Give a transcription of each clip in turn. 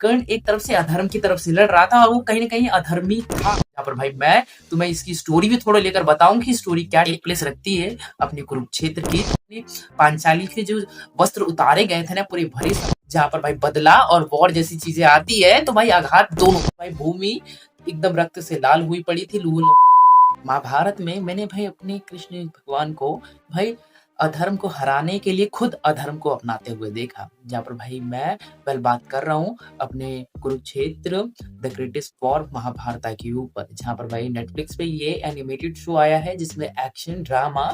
कर्ण एक तरफ से अधर्म की तरफ से लड़ रहा था और वो कहीं न कहीं अधर्मी था। यहाँ पर भाई मैं तुम्हें इसकी स्टोरी भी थोड़ा लेकर बताऊँ कि स्टोरी क्या टेक प्लेस रखती है अपने कुरुक्षेत्र की। अपने पांचाली के जो वस्त्र उतारे गए थे ना पूरे भरे जहाँ पर भाई बदला और वॉर जैसी चीजें आती है तो भाई आघात दोनों भाई भूमि एकदम रक्त से लाल हुई पड़ी थी। लूह महाभारत में मैंने भाई अपने कृष्ण भगवान को भाई अधर्म को हराने के लिए खुद अधर्म को अपनाते हुए देखा। जहाँ पर भाई मैं पहले बात कर रहा हूँ अपने Kurukshetra the greatest war Mahabharata के ऊपर, जहाँ पर भाई नेटफ्लिक्स पे ये एनिमेटेड शो आया है जिसमें एक्शन ड्रामा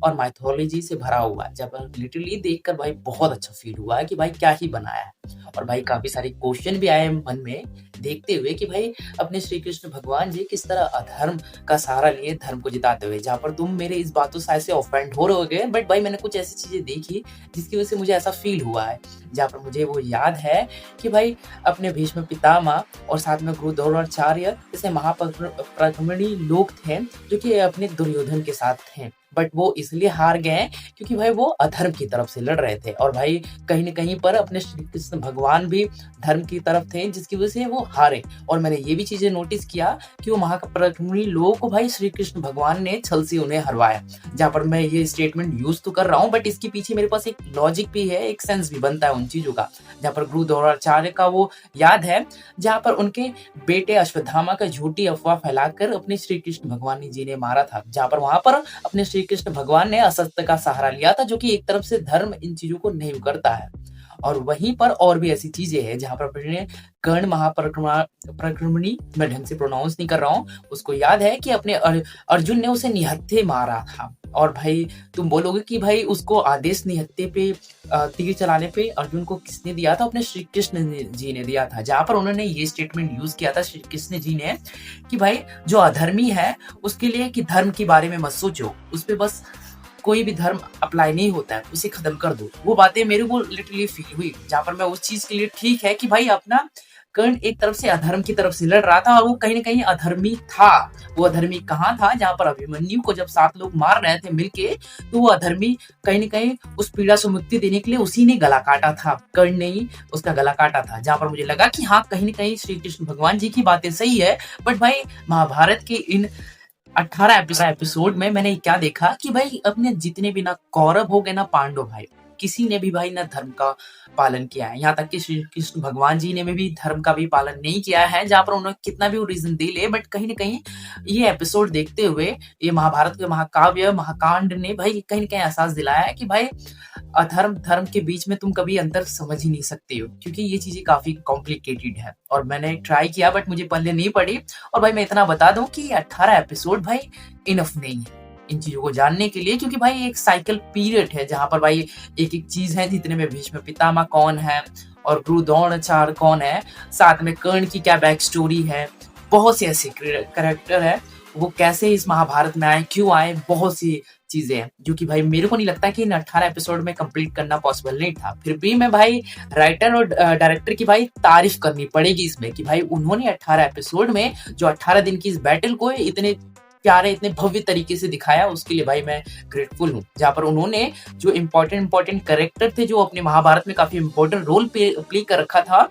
और माइथोलॉजी से भरा हुआ है। जहाँ पर लिटरली देखकर भाई बहुत अच्छा फील हुआ है कि भाई क्या ही बनाया है। और भाई काफी सारे क्वेश्चन भी आए मन में देखते हुए कि भाई अपने श्री कृष्ण भगवान जी किस तरह अधर्म का सहारा लिए धर्म को जिताते हुए। जहाँ पर तुम मेरे इस बातों से ऑफेंड हो रहोगे बट भाई मैंने कुछ ऐसी चीजें देखी जिसकी वजह से मुझे ऐसा फील हुआ है। जहाँ पर मुझे वो याद है कि भाई अपने भीष्म पितामह और साथ में गुरु द्रोणाचार्य जैसे महापराक्रमी लोग थे जो कि अपने दुर्योधन के साथ थे, बट वो इसलिए हार गए क्योंकि भाई वो अधर्म की तरफ से लड़ रहे थे। और भाई कहीं न कहीं पर अपने श्री कृष्ण भगवान भी धर्म की तरफ थे जिसकी वजह से वो हारे। और मैंने ये भी चीजें नोटिस किया कि वो महापराक्रमी लोगों को भाई श्री कृष्ण भगवान ने छल से उन्हें हरवाया। जहाँ पर मैं ये स्टेटमेंट यूज तो कर रहा हूँ बट इसके पीछे मेरे पास एक लॉजिक भी है, एक सेंस भी बनता है उन चीजों का। जहाँ पर गुरु द्रोणाचार्य का वो याद है जहाँ पर उनके बेटे अश्वत्थामा का झूठी अफवाह फैलाकर अपने श्री कृष्ण भगवान जी ने मारा था। जहाँ पर वहां पर अपने श्री कृष्ण भगवान ने असत्य का सहारा लिया था जो कि एक तरफ से धर्म इन चीजों को नहीं करता है। और वहीं पर और भी ऐसी चीजें हैं जहां पर अपने कर्ण महापराक्रमणी, मैं ढंग से प्रोनाउंस नहीं कर रहा हूँ, उसको याद है कि अपने अर्जुन ने उसे निहत्थे मारा था। और भाई तुम बोलोगे कि भाई उसको आदेश निहत्थे पे तीर चलाने पे अर्जुन को किसने दिया था? अपने श्री कृष्ण जी ने दिया था। जहां पर उन्होंने ये स्टेटमेंट यूज किया था श्री कृष्ण जी ने कि भाई जो अधर्मी है उसके लिए कि धर्म के बारे में मत सोचो, उस पे बस कोई भी धर्म अप्लाई नहीं होता है, उसे खत्म कर दो। वो बातें मेरे को लिटरली फील हुई जहां पर मैं उस चीज के लिए ठीक है कि भाई अपना कर्ण एक तरफ से अधर्म की तरफ से लड़ रहा था और वो कहीं न कहीं अधर्मी था। वो अधर्मी कहाँ था? जहाँ पर अभिमन्यु को जब 7 लोग मार रहे थे मिलके तो वो अधर्मी कहीं न कहीं उस पीड़ा से मुक्ति देने के लिए उसी ने गला काटा था, कर्ण ने ही उसका गला काटा था। जहाँ पर मुझे लगा कि हाँ कहीं न कहीं श्री कृष्ण भगवान जी की बातें सही है। बट भाई महाभारत के इन 18 एपिसोड में मैंने क्या देखा कि भाई अपने जितने भी ना कौरव हो गए ना पांडव भाई, किसी ने भी भाई ना धर्म का पालन किया है। यहाँ तक कि श्री कृष्ण भगवान जी ने भी धर्म का भी पालन नहीं किया है। जहाँ पर उन्होंने कितना भी रीजन दे ले बट कहीं न कहीं ये एपिसोड देखते हुए ये महाभारत के महाकाव्य महाकांड ने भाई कहीं न कहीं एहसास दिलाया है कि भाई अधर्म धर्म के बीच में तुम कभी अंतर समझ ही नहीं सकते हो, क्योंकि ये चीजें काफी कॉम्प्लिकेटेड है। और मैंने ट्राई किया बट मुझे पल्ले नहीं पड़ी। और भाई मैं इतना बता दूं कि 18 एपिसोड भाई इनफ नहीं है इन चीजों को जानने के लिए, क्योंकि भाई एक साइकिल पीरियड है जहां पर भाई एक एक चीज है, जितने में भीष्म पितामह कौन है और गुरु द्रोणाचार्य कौन है, साथ में कर्ण की क्या बैक स्टोरी है, बहुत से ऐसे कैरेक्टर है, वो कैसे इस महाभारत में आए, क्यों आए, बहुत सी चीजें हैं जो कि भाई मेरे को नहीं लगता कि इन 18 एपिसोड में कंप्लीट करना पॉसिबल नहीं था। फिर भी मैं भाई राइटर और डायरेक्टर की भाई तारीफ करनी पड़ेगी इसमें कि भाई उन्होंने 18 एपिसोड में जो 18 दिन की इस बैटल को इतने प्यारे इतने भव्य तरीके से दिखाया, उसके लिए भाई मैं ग्रेटफुल हूँ। जहाँ पर उन्होंने जो इम्पोर्टेंट कैरेक्टर थे जो अपने महाभारत में काफी इम्पोर्टेंट रोल प्ले कर रखा था,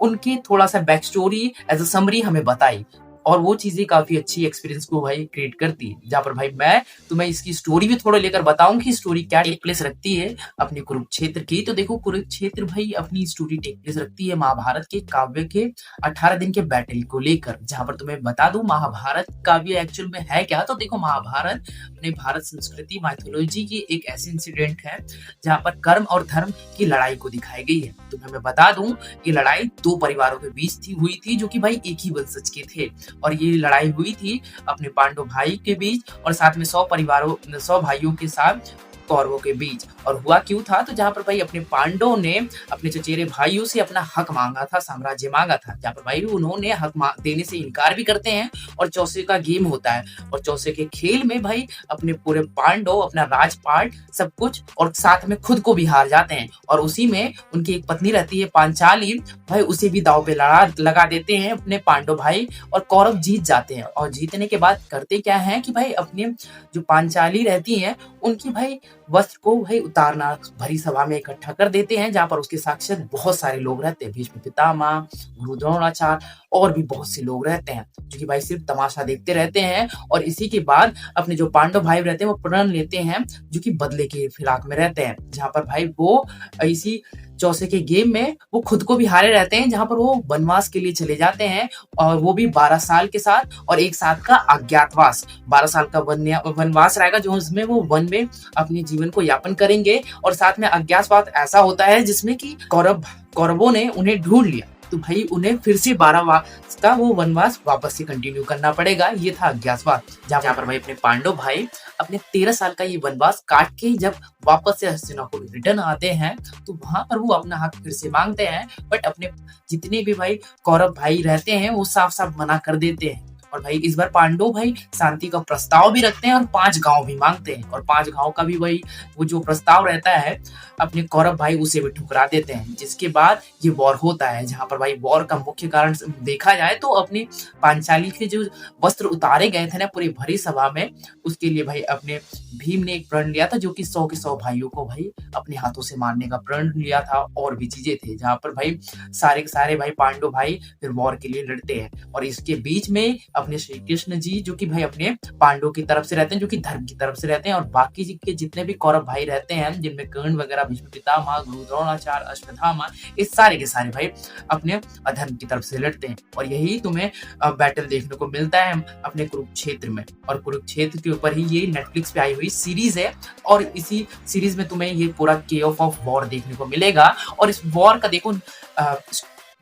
उनकी थोड़ा सा back story as a summary हमें बताई और वो चीजें काफी अच्छी एक्सपीरियंस को भाई क्रिएट करती है। जहाँ पर भाई मैं तुम्हें इसकी स्टोरी भी थोड़ा लेकर बताऊं कि स्टोरी क्या टेक प्लेस रखती है अपने कुरुक्षेत्र की। तो देखो कुरुक्षेत्र भाई अपनी स्टोरी टेक प्लेस रखती है महाभारत के काव्य के 18 दिन के बैटल को लेकर। जहाँ पर तुम्हें बता दूं महाभारत काव्य एक्चुअल में है क्या, तो देखो महाभारत अपने भारत संस्कृति माइथोलॉजी की एक ऐसी इंसिडेंट है जहाँ पर कर्म और धर्म की लड़ाई को दिखाई गई है। तुम्हें मैं बता दूं ये लड़ाई 2 परिवारों के बीच हुई थी जो कि भाई एक ही वंशज के थे। और ये लड़ाई हुई थी अपने पांडव भाई के बीच और साथ में 100 भाइयों के साथ कौरवों के बीच। और हुआ क्यों था? तो जहाँ पर भाई अपने पांडवों ने अपने चचेरे भाइयों से अपना हक मांगा था, साम्राज्य मांगा था। जहाँ पर भाई उन्होंने हक देने से इनकार भी करते हैं और चौसे का गेम होता है और चौसे के खेल में भाई अपने पूरे पांडव अपना राजपाट सब कुछ और साथ में खुद को भी हार जाते हैं। और उसी में उनकी एक पत्नी रहती है पांचाली, भाई उसे भी दाव पे लगा देते हैं अपने पांडव भाई और कौरव जीत जाते हैं। और जीतने के बाद करते क्या है कि भाई अपने जो पांचाली रहती हैं उनकी भाई वस्त्र को भाई उतारना भरी सभा में इकट्ठा कर देते हैं, जहाँ पर उसके साक्षात बहुत सारे लोग रहते हैं, भीष्म पितामह, गुरु द्रोणाचार्य और भी बहुत से लोग रहते हैं, जो कि भाई सिर्फ तमाशा देखते रहते हैं। और इसी के बाद अपने जो पांडव भाई रहते हैं वो प्रण लेते हैं, जो कि बदले के फिराक में रहते हैं, जहाँ पर भाई वो इसी चौसे के गेम में वो खुद को भी हारे रहते हैं, जहाँ पर वो वनवास के लिए चले जाते हैं, और वो भी 12 साल के साथ और 1 साल का अज्ञातवास। 12 साल का वनवास रहेगा, जो उसमें वो वन में अपने जीवन को यापन करेंगे, और साथ में अज्ञातवास ऐसा होता है जिसमें कि कौरवों ने उन्हें ढूंढ लिया, तो भाई उन्हें फिर से 12 का वो वनवास वापस से कंटिन्यू करना पड़ेगा। ये था अज्ञातवास, जहाँ पर भाई अपने पांडव भाई अपने 13 साल का ये वनवास काट के जब वापस से हस्तिनापुर रिटर्न आते हैं, तो वहां पर वो अपना हक फिर से मांगते हैं, बट अपने जितने भी भाई कौरव भाई रहते हैं वो साफ साफ मना कर देते हैं। और भाई इस बार पांडव भाई शांति का प्रस्ताव भी रखते हैं और 5 गांव भी मांगते हैं, और 5 गांव का भी वही वो जो प्रस्ताव रहता है अपने कौरव भाई उसे भी ठुकरा देते हैं, जिसके बाद ये वॉर होता है, जहां पर भाई वॉर का मुख्य कारण देखा जाए तो अपनी पांचाली के जो वस्त्र उतारे गए थे ना पूरी भरी सभा में, उसके लिए भाई अपने भीम ने एक प्रण लिया था, जो कि 100 के 100 भाइयों को भाई अपने हाथों से मारने का प्रण लिया था, और भी चीजें थे, जहां पर भाई सारे के सारे भाई पांडव भाई फिर वॉर के लिए लड़ते हैं। और इसके बीच में अपने श्री कृष्ण जी, जो कि भाई अपने पांडवों की तरफ से रहते हैं, जो कि धर्म की तरफ से रहते हैं, और बाकी के जितने भी कौरव भाई रहते हैं, जिनमें कर्ण वगैरह, भीष्म पितामह, गुरु द्रोणाचार्य, अश्वत्थामा, ये सारे के सारे भाई अपने अधर्म की तरफ से लड़ते हैं। और यही तुम्हें बैटल देखने को मिलता है अपने कुरुक्षेत्र में, और कुरुक्षेत्र के ऊपर ही ये नेटफ्लिक्स पे आई हुई सीरीज है, और इसी सीरीज में तुम्हें ये पूरा केओस ऑफ वॉर देखने को मिलेगा। और इस वॉर का देखो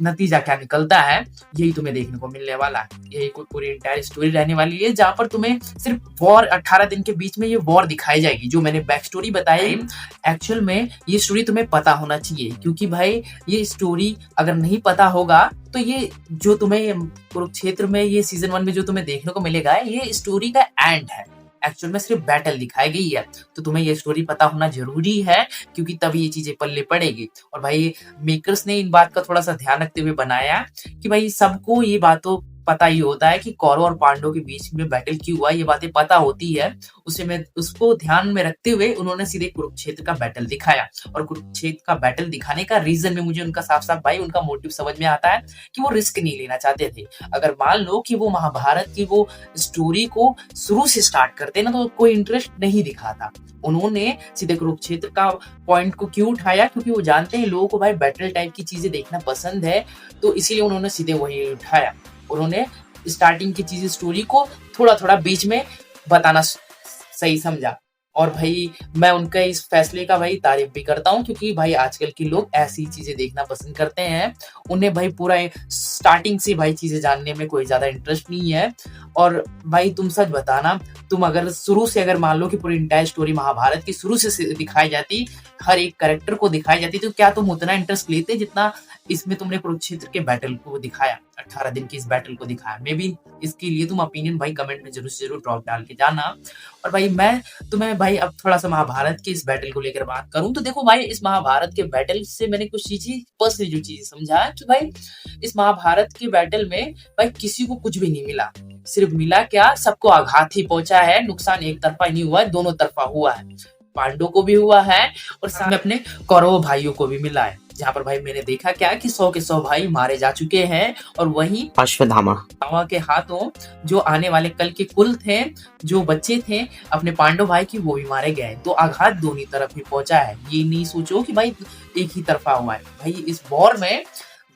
नतीजा क्या निकलता है, यही तुम्हें देखने को मिलने वाला है। यही कोई पूरी इंटायर स्टोरी रहने वाली है, जहां पर तुम्हें सिर्फ वॉर 18 दिन के बीच में ये वॉर दिखाई जाएगी। जो मैंने बैक स्टोरी बताई, एक्चुअल में ये स्टोरी तुम्हें पता होना चाहिए, क्योंकि भाई ये स्टोरी अगर नहीं पता होगा तो ये जो तुम्हें कुरुक्षेत्र में ये सीजन 1 में जो तुम्हें देखने को मिलेगा, ये स्टोरी का एंड है। एक्चुअल में सिर्फ बैटल दिखाई गई है, तो तुम्हें ये स्टोरी पता होना जरूरी है, क्योंकि तभी ये चीजें पल्ले पड़ेगी। और भाई मेकर्स ने इन बात का थोड़ा सा ध्यान रखते हुए बनाया कि भाई सबको ये बातों पता ही होता है कि कौरव और पांडव के बीच में बैटल क्यों हुआ, ये बातें पता होती है। उसको ध्यान में रखते हुए उन्होंने सीधे कुरुक्षेत्र का बैटल दिखाया, और कुरुक्षेत्र का बैटल दिखाने का रीजन में मुझे उनका साफ साफ भाई उनका मोटिव समझ में आता है कि वो रिस्क नहीं लेना चाहते थे। अगर मान लो कि वो महाभारत की वो स्टोरी को शुरू से स्टार्ट करते ना, तो कोई इंटरेस्ट नहीं दिखाता। उन्होंने सीधे कुरुक्षेत्र का पॉइंट को क्यों उठाया, क्योंकि वो जानते हैं लोगों को भाई बैटल टाइप की चीजें देखना पसंद है, तो इसीलिए उन्होंने सीधे वही उठाया। उन्होंने स्टार्टिंग की चीजें स्टोरी को थोड़ा थोड़ा बीच में बताना सही समझा। और भाई मैं उनके इस फैसले का भाई तारीफ भी करता हूँ, क्योंकि भाई आजकल के लोग ऐसी चीजें देखना पसंद करते हैं। उन्हें भाई पूरा स्टार्टिंग से भाई चीजें जानने में कोई ज्यादा इंटरेस्ट नहीं है। और भाई तुम सच बताना, तुम अगर शुरू से अगर मान लो कि पूरी इंटायर स्टोरी महाभारत की शुरू से दिखाई जाती, हर एक कैरेक्टर को दिखाई जाती, तो क्या तुम उतना इंटरेस्ट लेते जितना इसमें तुमने कुरुक्षेत्र के बैटल को दिखाया, 18 दिन की इस बैटल को दिखाया। मे बी इसके लिए तुम ओपिनियन भाई कमेंट में जरूर से जरूर ड्रॉप डाल के जाना। और भाई मैं तुम्हें भाई अब थोड़ा सा महाभारत के इस बैटल को लेकर बात करूं, तो देखो भाई इस महाभारत के बैटल से मैंने कुछ चीजें पर्सनली जो चीजें समझा कि भाई इस महाभारत के बैटल में भाई किसी को कुछ भी नहीं मिला। सिर्फ मिला क्या, सबको आघात ही पहुंचा है, नुकसान एक तरफा नहीं हुआ है, दोनों तरफा हुआ है। पांडवों को भी हुआ है और साथ में अपने कौरव भाइयों को भी मिला है, जहाँ पर भाई मैंने देखा क्या कि 100 के 100 भाई मारे जा चुके हैं। और वहीं अश्वत्थामा के हाथों जो आने वाले कल के कुल थे, जो बच्चे थे अपने पांडव भाई की, वो भी मारे गए। तो आघात दोनों तरफ ही पहुंचा है। ये नहीं सोचो कि भाई एक ही तरफा हुआ है, भाई इस वॉर में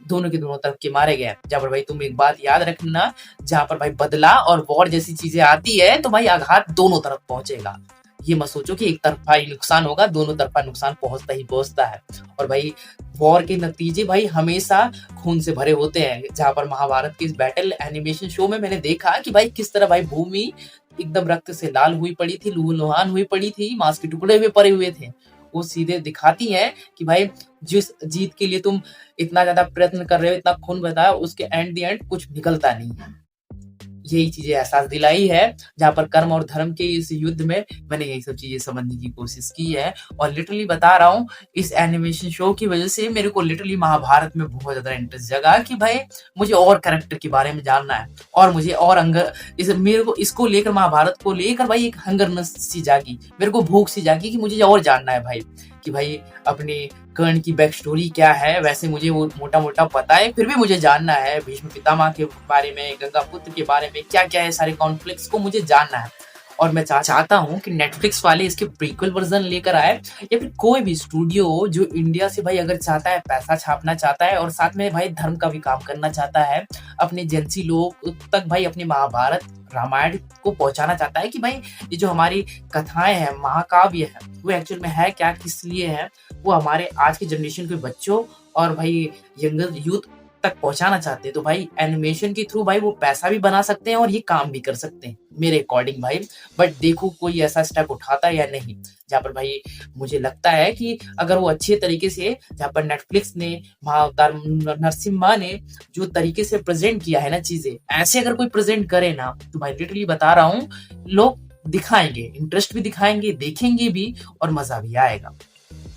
दोनों के दोनों तरफ के मारे गए। जहाँ पर भाई तुम एक बात याद रखना, जहाँ पर भाई बदला और वॉर जैसी चीजें आती है तो भाई आघात दोनों तरफ पहुंचेगा। ये मत सोचो कि एक तरफा ही नुकसान होगा, दोनों तरफा नुकसान पहुंचता ही पहुंचता है। और भाई वॉर के नतीजे भाई हमेशा खून से भरे होते हैं। जहाँ पर महाभारत के इस बैटल एनिमेशन शो में मैंने देखा कि भाई किस तरह भाई भूमि एकदम रक्त से लाल हुई पड़ी थी, लूहलुहान हुई पड़ी थी, मांस के टुकड़े हुए पड़े हुए थे। वो सीधे दिखाती है कि भाई जिस जीत के लिए तुम इतना ज्यादा प्रयत्न कर रहे हो, इतना खून बताया, उसके एंड द एंड कुछ निकलता नहीं है। यही चीजें एहसास दिलाई है, जहाँ पर कर्म और धर्म के इस युद्ध में मैंने यही सब चीजें समझने की कोशिश की है। और लिटरली बता रहा हूँ, इस एनिमेशन शो की वजह से मेरे को लिटरली महाभारत में बहुत ज्यादा इंटरेस्ट जगा कि भाई मुझे और कैरेक्टर के बारे में जानना है, और मुझे और इस मेरे को इसको लेकर, महाभारत को लेकर भाई एक हंगरनेस सी जागी, मेरे को भूख सी जागी कि मुझे और जानना है भाई, कि भाई अपने कर्ण की बैक स्टोरी क्या है। वैसे मुझे वो मोटा मोटा पता है, फिर भी मुझे जानना है भीष्म पितामह के बारे में, गंगा पुत्र के बारे में, क्या क्या है, सारे कॉन्फ्लिक्ट्स को मुझे जानना है। और मैं चाहता हूँ कि नेटफ्लिक्स वाले इसके प्रीक्वल वर्जन लेकर आए, या फिर कोई भी स्टूडियो जो इंडिया से भाई अगर चाहता है पैसा छापना चाहता है और साथ में भाई धर्म का भी काम करना चाहता है, अपने जेंसी लोग तक भाई अपनी महाभारत रामायण को पहुंचाना चाहता है कि भाई ये जो हमारी कथाएं हैं, महाकाव्य है, वो एक्चुअल में है क्या, किस लिए है, वो हमारे आज के जनरेशन के बच्चों और भाई यंगर यूथ तक पहुंचाना चाहते हैं, तो भाई एनिमेशन के थ्रू भाई वो पैसा भी बना सकते हैं और ये काम भी कर सकते हैं मेरे अकॉर्डिंग भाई। बट देखो कोई ऐसा स्टेप उठाता है या नहीं, जहाँ पर भाई मुझे लगता है कि अगर वो अच्छे तरीके से, जहाँ पर नेटफ्लिक्स ने, महाअवतार नरसिम्हा ने जो तरीके से प्रेजेंट किया है ना चीजें, ऐसे अगर कोई प्रेजेंट करे ना, तो भाई लिटरली बता रहा हूँ, लोग दिखाएंगे, इंटरेस्ट भी दिखाएंगे, देखेंगे भी और मजा भी आएगा।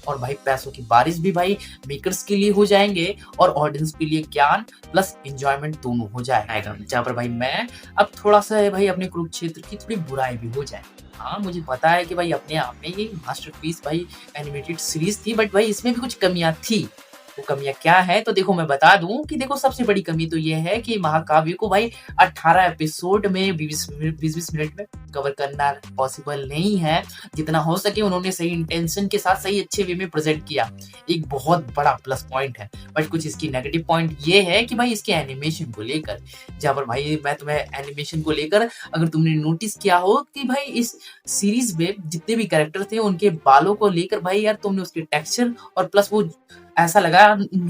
और भाई पैसों की बारिश भी भाई मेकर्स के लिए हो जाएंगे और ऑडियंस के लिए ज्ञान प्लस एंजॉयमेंट दोनों हो जाएगा। जहाँ पर भाई मैं अब थोड़ा सा है भाई अपने कुरुक्षेत्र की थोड़ी बुराई भी हो जाए। हाँ मुझे पता है कि भाई अपने आप में ये मास्टरपीस भाई एनिमेटेड सीरीज थी, बट भाई इसमें भी कुछ कमियां थी। वो कमियां क्या है तो देखो मैं बता दूं कि देखो सबसे बड़ी कमी तो ये है कि महाकाव्य को भाई 18 एपिसोड में 20-20 मिनट में कवर करना पॉसिबल नहीं है। जितना हो सके उन्होंने सही इंटेंशन के साथ सही अच्छे वे में प्रेजेंट किया, एक बहुत बड़ा प्लस पॉइंट है। बट कुछ इसकी नेगेटिव पॉइंट ये है कि भाई इसके एनिमेशन को लेकर, जहाँ पर भाई मैं तुम्हें एनिमेशन को लेकर, अगर तुमने नोटिस किया हो कि भाई इस सीरीज में जितने भी कैरेक्टर थे उनके बालों को लेकर भाई यार तुमने उसके टेक्सचर और प्लस वो ऐसा लगा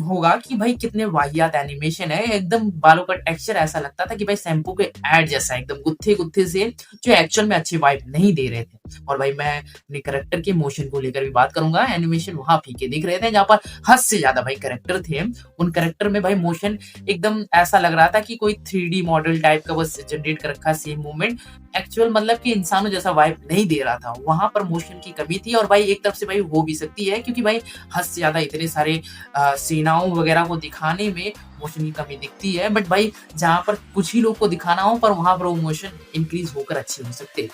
होगा कि भाई कितने वाहियात एनिमेशन है, एकदम बालों का टेक्सचर ऐसा लगता था कि भाई शैम्पू के ऐड जैसा, एकदम गुत्थे गुत्थे से, जो एक्चुअल में अच्छे वाइब नहीं दे रहे थे। और भाई मैं अपने कैरेक्टर के मोशन को लेकर भी बात करूंगा, एनिमेशन वहां फीके दिख रहे थे, जहाँ पर हद से ज्यादा भाई कैरेक्टर थे, उन कैरेक्टर में भाई मोशन एकदम ऐसा लग रहा था कि कोई 3D मॉडल टाइप का बस जनरेट कर रखा, सेम मूवमेंट, एक्चुअल मतलब कि इंसानों जैसा वाइब नहीं दे रहा था। वहां पर मोशन की कमी थी, और भाई एक तरफ से भाई हो भी सकती है क्योंकि भाई हद से ज्यादा इतने सारे सेनाओं वगैरह को दिखाने में मोशन की कमी दिखती है। बट भाई जहाँ पर कुछ ही लोग को दिखाना हो, पर वहां पर वो मोशन इंक्रीज होकर अच्छे हो सकते हैं।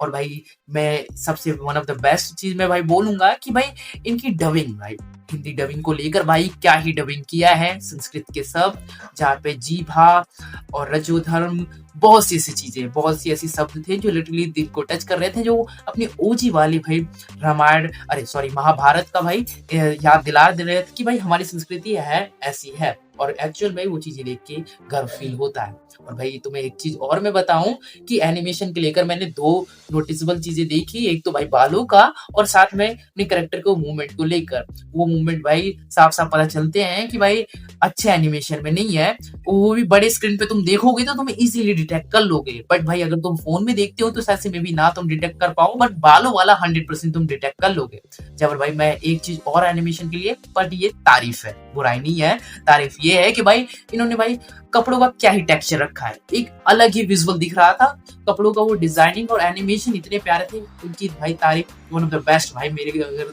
और भाई मैं सबसे वन ऑफ द बेस्ट चीज मैं भाई बोलूंगा कि भाई इनकी डबिंग, भाई हिंदी डबिंग को लेकर भाई क्या ही डबिंग किया है, संस्कृत के शब्द, जहाँ पे जीभा और रजोधर्म, बहुत सी ऐसी चीजें, बहुत सी ऐसी शब्द थे जो लिटरली दिल को टच कर रहे थे, जो अपनी ओजी वाली भाई रामायण, अरे सॉरी महाभारत का भाई याद दिला दे रहे थे कि भाई हमारी संस्कृति है, ऐसी है। और एक्चुअल में वो चीजें देख के गर्व फील होता है। और भाई तुम्हें एक चीज और मैं बताऊं कि एनिमेशन के लेकर मैंने 2 नोटिसेबल चीजें देखी, एक तो भाई बालों का और साथ में अपने कैरेक्टर को मूवमेंट को लेकर। वो मूवमेंट भाई साफ साफ पता चलते हैं कि भाई अच्छे एनिमेशन में नहीं है, वो भी बड़े स्क्रीन पे तुम देखोगे तो तुम इजीली डिटेक्ट कर लोगे। बट भाई अगर तुम फोन में देखते हो तो शायद से में भी ना तुम डिटेक्ट कर पाओ, बट बालों वाला 100% तुम डिटेक्ट कर लोगे। जब भाई मैं एक चीज और एनिमेशन के लिए, बट ये तारीफ है, बुराई नहीं है, तारीफ ये है कि भाई इन्होंने भाई कपड़ों का क्या ही टेक्सचर रखा है, एक अलग ही विजुअल दिख रहा था कपड़ों का, वो डिजाइनिंग और एनिमेशन इतने प्यारे थे, उनकी भाई तारीफ, वन ऑफ द बेस्ट भाई। मेरे अगर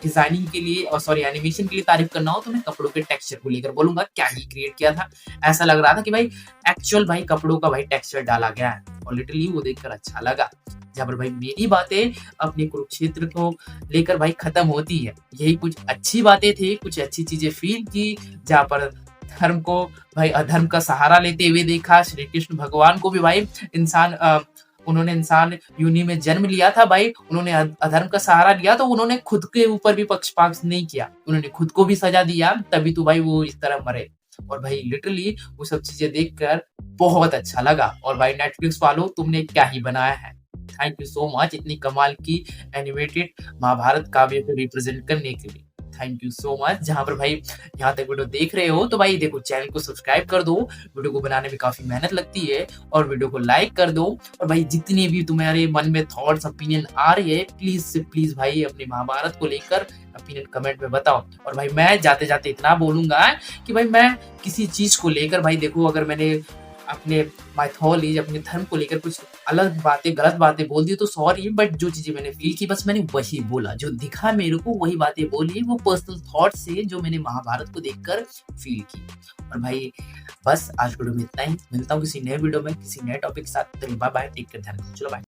डिजाइनिंग के लिए और सॉरी एनिमेशन के लिए तारीफ करना हो तो मैं कपड़ों के टेक्सचर को लेकर बोलूंगा, क्या ही क्रिएट किया था। ऐसा लग रहा था कि भाई एक्चुअल भाई कपड़ों का भाई टेक्सचर डाला गया है, और लिटरली वो देखकर अच्छा लगा। जहाँ पर भाई मेरी बातें अपने कुरुक्षेत्र को लेकर भाई खत्म होती है, यही कुछ अच्छी बातें थी, कुछ अच्छी चीजें फील की, जहाँ पर धर्म को भाई अधर्म का सहारा लेते हुए देखा, श्री कृष्ण भगवान को भी भाई उन्होंने इंसान योनि में जन्म लिया था भाई, उन्होंने अधर्म का सहारा लिया, तो उन्होंने खुद के ऊपर भी पक्षपात नहीं किया, उन्होंने खुद को भी सजा दिया, तभी तो भाई वो इस तरह मरे। और भाई लिटरली वो सब चीजें देखकर बहुत अच्छा लगा। और भाई नेटफ्लिक्स वालों तुमने क्या ही बनाया है, थैंक यू सो मच इतनी कमाल की एनिमेटेड महाभारत काव्य को रिप्रेजेंट करने के लिए, थैंक यू सो मच। जहां पर भाई यहाँ तक वीडियो देख रहे हो तो भाई देखो चैनल को सब्सक्राइब कर दो, वीडियो को बनाने में काफी मेहनत लगती है, और वीडियो को लाइक कर दो। और भाई जितने भी तुम्हारे मन में थॉट्स ओपिनियन आ रही है, प्लीज से प्लीज भाई अपने महाभारत को लेकर ओपिनियन कमेंट में बताओ। और भाई मैं जाते जाते इतना बोलूंगा कि भाई मैं किसी चीज को लेकर भाई देखो, अगर मैंने अपने माइथोलॉजी, अपने धर्म को लेकर कुछ अलग बातें, गलत बातें बोल दी तो सॉरी, बट जो चीज़ें मैंने फ़ील की बस मैंने वही बोला। जो दिखा मेरे को वही बातें बोली, वो पर्सनल थॉट्स से जो मैंने महाभारत को देखकर फ़ील की। और भाई बस आज वीडियो में इतना ही। मिलता हूँ किसी नए वीडियो में, किसी नए टॉपिक के साथ। चलो बाय-बाय, टेक केयर, ध्यान रखो। चलो बाय।